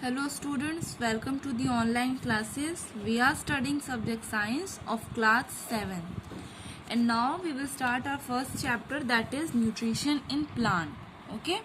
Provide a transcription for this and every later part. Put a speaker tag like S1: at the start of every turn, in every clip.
S1: Hello students, welcome to the online classes. We are studying subject science of class 7. And now we will start our first chapter, that is nutrition in plant. Okay?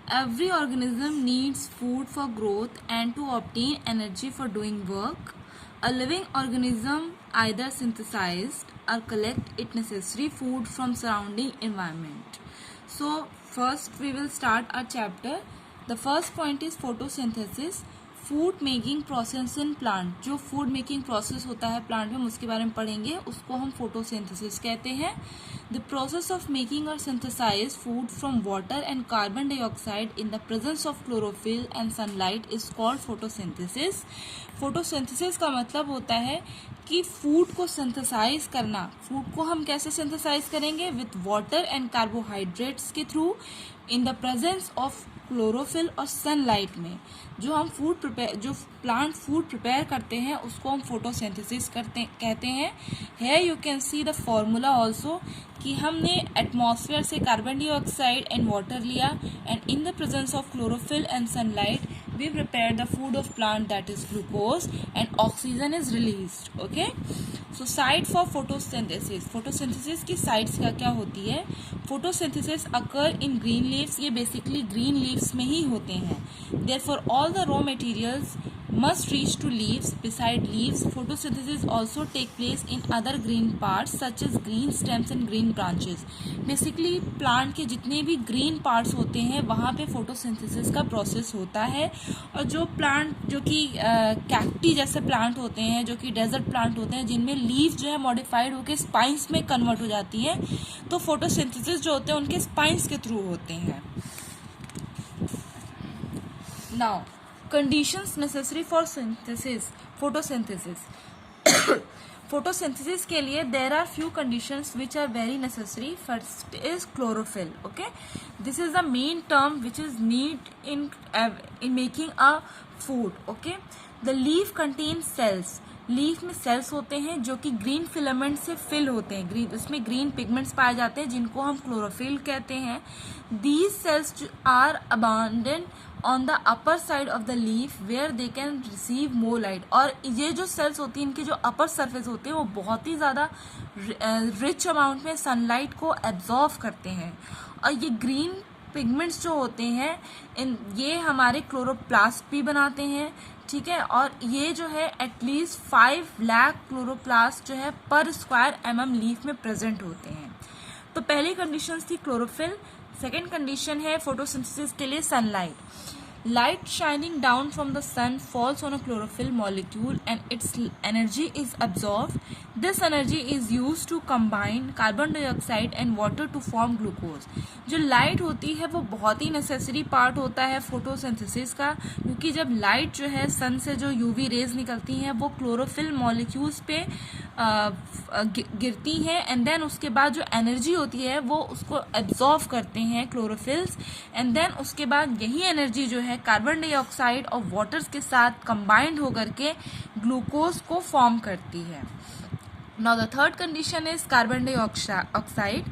S1: Every organism needs food for growth and to obtain energy for doing work. A living organism either synthesized or collect its necessary food from surrounding environment. So first we will start our chapter. The first point is photosynthesis. Food making process in plant. जो food making process होता है plant में उसके बारे में पढ़ेंगे, उसको हम फोटोसिंथेसिस कहते हैं. द प्रोसेस ऑफ मेकिंग और synthesize food from water and carbon dioxide in the presence of chlorophyll and sunlight is called photosynthesis. Photosynthesis का मतलब होता है कि फूड को सिंथेसाइज करना. फूड को हम कैसे सिंथेसाइज करेंगे? विथ वाटर एंड कार्बोहाइड्रेट्स के through in the presence of chlorophyll और सनलाइट में. जो हम जो प्लांट फूड प्रिपेयर करते हैं उसको हम फोटोसिंथेसिस कहते हैं. है you can see the formula also कि हमने एटमॉस्फेयर से कार्बन डाइऑक्साइड एंड वाटर लिया and in the presence of chlorophyll and sunlight we prepare the food of plant, that is glucose, and oxygen is released. Okay, so site for photosynthesis. photosynthesis की sites क्या होती है? photosynthesis occur in green leaves. ये basically green leaves में ही होते हैं. Therefore all the raw materials must reach to leaves. Beside leaves, photosynthesis also take place in other green parts such as green stems and green branches. Basically plant के जितने भी green parts होते हैं वहाँ पे photosynthesis का process होता है. और जो प्लांट जो कि कैक्टी जैसे प्लांट होते हैं, जो कि डेजर्ट प्लांट होते हैं, जिनमें लीफ जो है मॉडिफाइड होकर स्पाइंस में कन्वर्ट हो जाती हैं, तो फोटोसिंथेसिस जो होते हैं उनके स्पाइंस के थ्रू होते हैं. Now conditions necessary for photosynthesis. Photosynthesis के लिए there are few conditions which are very necessary. First is chlorophyll. Okay, this is the main term which is need in making a food. Okay, the leaf contain cells. Leaf में cells होते हैं जो कि green filament से fill होते हैं. Green, उसमें green pigments पाए जाते हैं जिनको हम क्लोरोफिल कहते हैं. These cells are abundant on the upper side of the leaf where they can receive more light. और ये जो सेल्स होती हैं इनके जो अपर सरफेस होते हैं वो बहुत ही ज़्यादा रिच अमाउंट में सनलाइट को एब्जॉर्व करते हैं. और ये ग्रीन पिगमेंट्स जो होते हैं ये हमारे क्लोरोप्लास्ट भी बनाते हैं. ठीक है, और ये जो है एटलीस्ट 5 लाख क्लोरोप्लास्ट जो है पर स्क्वायर mm लीफ में प्रेजेंट होते हैं. तो पहली कंडीशन थी क्लोरोफिल. सेकेंड कंडीशन है फोटोसिंथेसिस के लिए sunlight. Light shining down from the sun falls on a chlorophyll molecule and its energy is absorbed. This energy is used to combine carbon dioxide and water to form glucose. जो light होती है वो बहुत ही necessary part होता है photosynthesis का, क्योंकि जब लाइट जो है सन से जो यूवी रेज निकलती हैं वो क्लोरोफिल मॉलिक्यूल्स पे गिरती हैं एंड देन उसके बाद जो एनर्जी होती है वो उसको एब्जॉर्व करते हैं क्लोरोफिल्स. एंड देन उसके बाद यही एनर्जी जो है कार्बन डाइऑक्साइड और वाटर्स के साथ कंबाइंड होकर के ग्लूकोज को फॉर्म करती है. Now the third condition is carbon dioxide.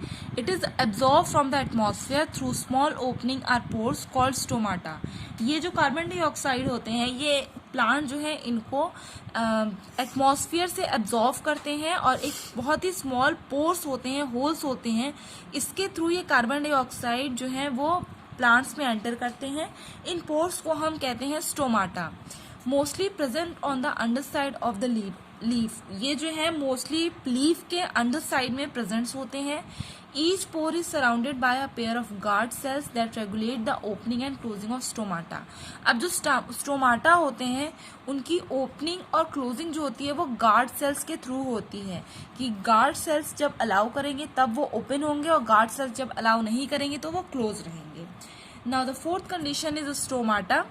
S1: It is absorbed from the atmosphere through small opening or pores called stomata. ये जो कार्बन डाइऑक्साइड होते हैं ये प्लांट जो है इनको एटमॉस्फेयर से एब्जॉर्व करते हैं और एक बहुत ही स्मॉल पोर्स होते हैं, होल्स होते हैं, इसके थ्रू ये कार्बन डाइऑक्साइड जो है वो प्लांट्स में एंटर करते हैं. इन पोर्स को हम कहते हैं stomata. Mostly present on the under side of the leaf. ये जो है मोस्टली लीफ के अंडर साइड में प्रेजेंट होते हैं. Each pour is surrounded by a pair of guard cells that regulate the opening and closing of stomata. अब जो stomata होते हैं उनकी ओपनिंग और क्लोजिंग जो होती है वो गार्ड सेल्स के थ्रू होती है, कि गार्ड सेल्स जब अलाउ करेंगे तब वो ओपन होंगे और गार्ड सेल्स जब अलाउ नहीं करेंगे तो वो क्लोज रहेंगे. Now the fourth condition is stomata.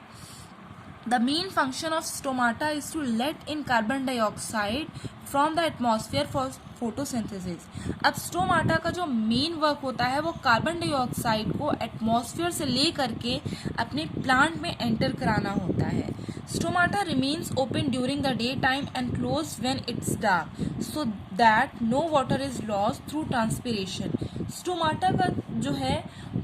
S1: The main function of stomata is to let in carbon dioxide from the atmosphere for photosynthesis. अब स्टोमाटा का जो मेन वर्क होता है वो कार्बन डाइऑक्साइड को एटमॉस्फेयर से ले करके अपने प्लांट में एंटर कराना होता है. Stomata remains open during the daytime and closed when it's dark so that no water is lost through transpiration. Stomata का जो है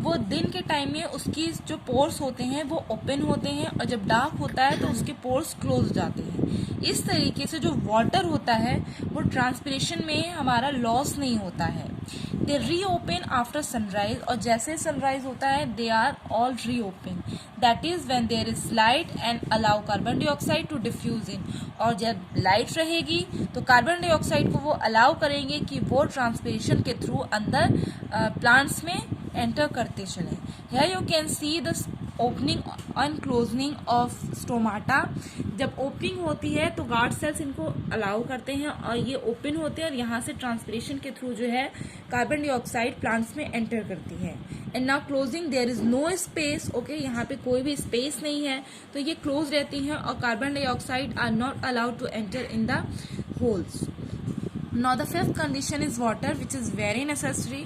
S1: वो दिन के टाइम में उसकी जो पोर्स होते हैं वो ओपन होते हैं, और जब डार्क होता है तो उसके पोर्स क्लोज हो जाते हैं। इस तरीके से जो वाटर होता है वो ट्रांसपिरेशन में हमारा लॉस नहीं होता है। दे री ओपन आफ्टर सनराइज, और जैसे सनराइज होता है they are all re open, that is when there is light and allow carbon dioxide to diffuse in. और जब लाइट रहेगी तो कार्बन डाइऑक्साइड को वो अलाउ करेंगे कि वो ट्रांसपिरेशन के थ्रू अंदर प्लांट्स में एंटर करते चले। Here you can see the opening and closing of stomata. जब ओपनिंग होती है तो गार्ड सेल्स इनको अलाउ करते हैं और ये ओपन होते हैं, और यहाँ से ट्रांसपिरेशन के थ्रू जो है कार्बन डाइऑक्साइड प्लांट्स में एंटर करती है। And now closing, there is no space, okay, यहाँ पे कोई भी स्पेस नहीं है तो ये क्लोज रहती हैं और carbon dioxide are not allowed to enter in the holes. Now the fifth condition is water, which is very necessary.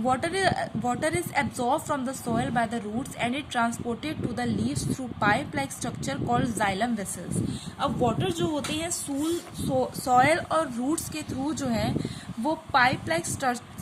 S1: Water is absorbed from the soil by the roots and it transported to the leaves through pipe-like structure called xylem vessels. अब water जो होते हैं soil और roots के through जो है वो pipe-like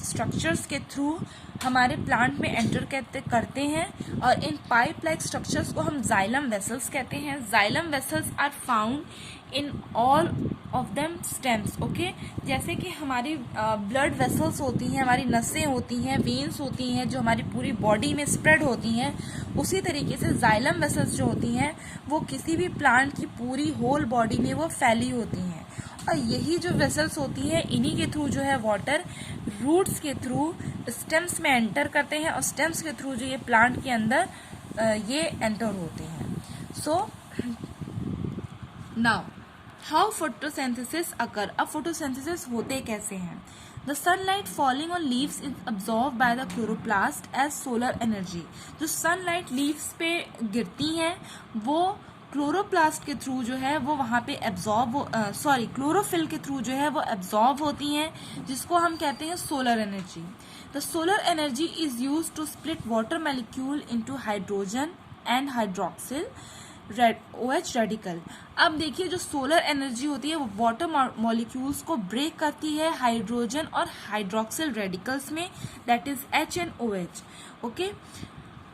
S1: structures के थ्रू हमारे प्लांट में एंटर करते हैं, और इन पाइप लाइक स्ट्रक्चर्स को हम जाइलम वेसल्स कहते हैं। Xylem vessels are found in all of them stems, okay. जैसे कि हमारी ब्लड वेसल्स होती हैं, हमारी नसें होती हैं, वेन्स होती हैं जो हमारी पूरी बॉडी में स्प्रेड होती हैं, उसी तरीके से जाइलम वेसल्स जो होती हैं वो किसी भी प्लांट की पूरी होल बॉडी में वो फैली होती हैं। और यही जो वेसल्स होती है इन्हीं के थ्रू जो है वाटर रूट्स के थ्रू स्टेम्स में एंटर करते हैं, और स्टेम्स के थ्रू जो ये प्लांट के अंदर ये एंटर होते हैं। So now how photosynthesis occur. अब फोटोसिंथेसिस होते कैसे हैं? The sunlight falling on leaves is absorb by the chloroplast as solar energy. जो सनलाइट लीव्स पे गिरती हैं वो क्लोरोप्लास्ट के थ्रू जो है वो वहाँ पे क्लोरोफिल के थ्रू जो है वो एब्जॉर्ब होती हैं, जिसको हम कहते हैं solar energy. The solar energy is use to split water molecule into hydrogen and hydroxyl OH radical. अब देखिए जो सोलर एनर्जी होती है वो वाटर मॉलिक्यूल्स को ब्रेक करती है हाइड्रोजन और हाइड्रोक्सिल रेडिकल्स में, that is H and OH, okay.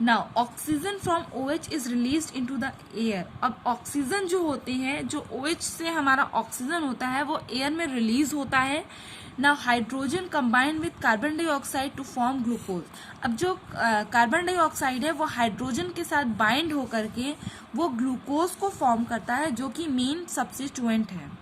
S1: Now oxygen from OH is released into the air. अब ऑक्सीजन जो होते हैं, जो OH से हमारा ऑक्सीजन होता है वो एयर में रिलीज होता है। Now hydrogen combined with carbon dioxide to form glucose. अब जो कार्बन डाइऑक्साइड है वो हाइड्रोजन के साथ बाइंड होकर के वो ग्लूकोज को फॉर्म करता है, जो कि मेन सब्स्टिट्यूएंट है।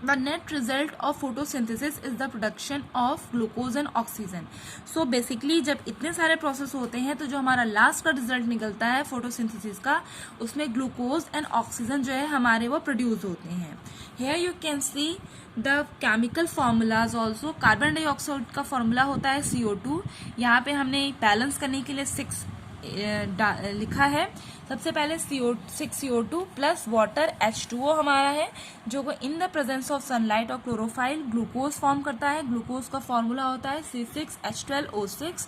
S1: The net result of photosynthesis is the production of glucose and oxygen. So basically जब इतने सारे प्रोसेस होते हैं तो जो हमारा लास्ट का रिजल्ट निकलता है फोटोसिंथेसिस का, उसमें ग्लूकोज एंड ऑक्सीजन जो है हमारे वो प्रोड्यूस होते हैं। Here you can see the chemical formulas also. Carbon dioxide का फॉर्मूला होता है CO2। यहाँ पे हमने बैलेंस करने के लिए 6 लिखा है। सबसे पहले 6 CO2 प्लस वाटर H2O हमारा है, जो इन द प्रेजेंस ऑफ सनलाइट और क्लोरोफाइल ग्लूकोज फॉर्म करता है। ग्लूकोज का फॉर्मूला होता है C6H12O6।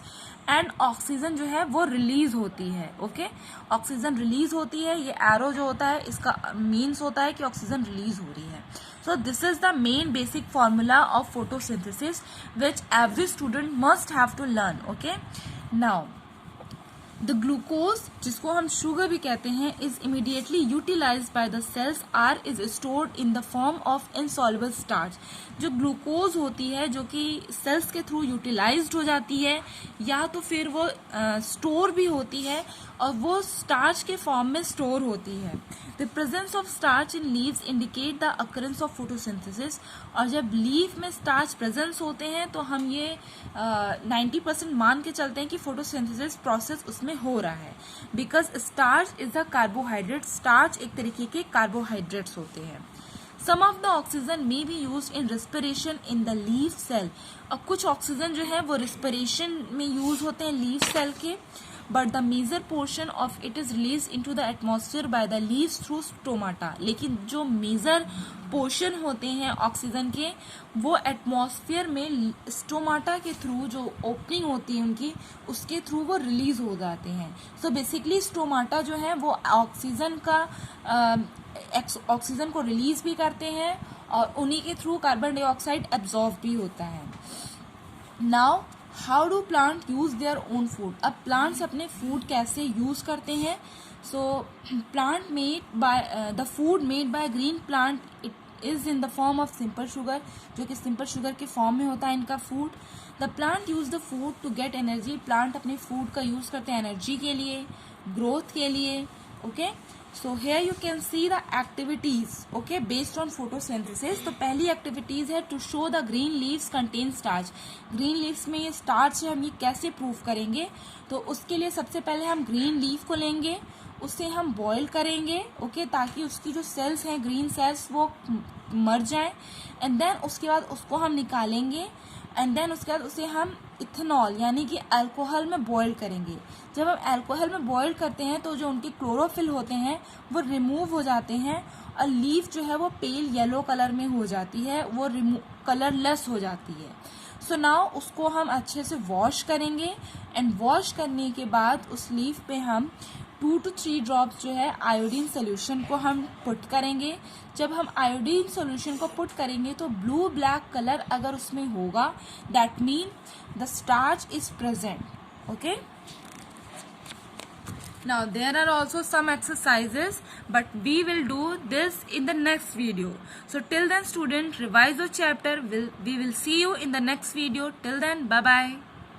S1: एंड ऑक्सीजन जो है वो रिलीज होती है, ओके। ऑक्सीजन रिलीज होती है, ये एरो जो होता है इसका मीन्स होता है कि ऑक्सीजन रिलीज हो रही है। So this is the main basic formula of photosynthesis which every student must have to learn, okay. Now the glucose, जिसको हम शुगर भी कहते हैं, is immediately utilized by the cells or is stored in the form of insoluble starch. जो glucose होती है जो कि सेल्स के थ्रू यूटिलाइज्ड हो जाती है, या तो फिर वो स्टोर भी होती है और वो स्टार्च के फॉर्म में स्टोर होती है। The presence of starch in leaves indicate the occurrence of photosynthesis. और जब लीफ में स्टार्च प्रेजेंस होते हैं तो हम ये 90% मान के चलते हैं कि फोटोसिंथेसिस प्रोसेस उसमें हो रहा है, because starch is a carbohydrate. Starch एक तरीके के कार्बोहाइड्रेट्स होते हैं। Some of the oxygen may be use in respiration in the leaf cell. और कुछ ऑक्सीजन जो है वो रेस्पिरेशन में यूज होते हैं लीफ सेल के, but the major portion of it is release into the atmosphere by the leaves through stomata. लेकिन जो मेजर पोर्शन होते हैं ऑक्सीजन के वो एटमॉस्फेयर में स्टोमाटा के थ्रू, जो ओपनिंग होती है उनकी, उसके थ्रू वो रिलीज हो जाते हैं। सो बेसिकली स्टोमाटा जो है वो ऑक्सीजन को रिलीज भी करते हैं और उन्हीं के थ्रू कार्बन डाइऑक्साइड एब्जॉर्ब भी होता है। Now how do plant use their own food. अब प्लांट्स अपने फूड कैसे यूज करते हैं. So plant made by the food made by green plant it is in the form of simple sugar, जो कि सिंपल शुगर के form में होता है इनका food. The plant use the food to get energy. Plant अपने food का use करते हैं एनर्जी के लिए, ग्रोथ के लिए. Okay, so here you can see the activities okay based on photosynthesis. तो पहली एक्टिविटीज है to show the green leaves contain starch. Green leaves में ये स्टार्च है, हम ये कैसे प्रूव करेंगे. तो उसके लिए सबसे पहले हम ग्रीन लीफ को लेंगे, उसे हम बॉईल करेंगे ओके, ताकि उसकी जो सेल्स हैं ग्रीन सेल्स वो मर जाएं. एंड देन उसके बाद उसको हम निकालेंगे. एंड देन उसके बाद उसे हम इथेनॉल यानी कि अल्कोहल में बॉईल करेंगे. जब हम अल्कोहल में बॉईल करते हैं तो जो उनके क्लोरोफिल होते हैं वो रिमूव हो जाते हैं और लीफ जो है वो पेल येलो कलर में हो जाती है, वो कलरलेस हो जाती है. सो नाउ उसको हम अच्छे से वॉश करेंगे. एंड वॉश करने के बाद उस लीफ पे हम 2 to 3 ड्रॉप्स जो है आयोडीन सोल्यूशन को हम पुट करेंगे. जब हम आयोडीन सोल्यूशन को पुट करेंगे तो ब्लू ब्लैक कलर अगर उसमें होगा, that mean the starch is present. Okay, now there are also some exercises, but we will do this in the next video. So till then student, revise your chapter. We will see you in the next video. Till then, bye bye.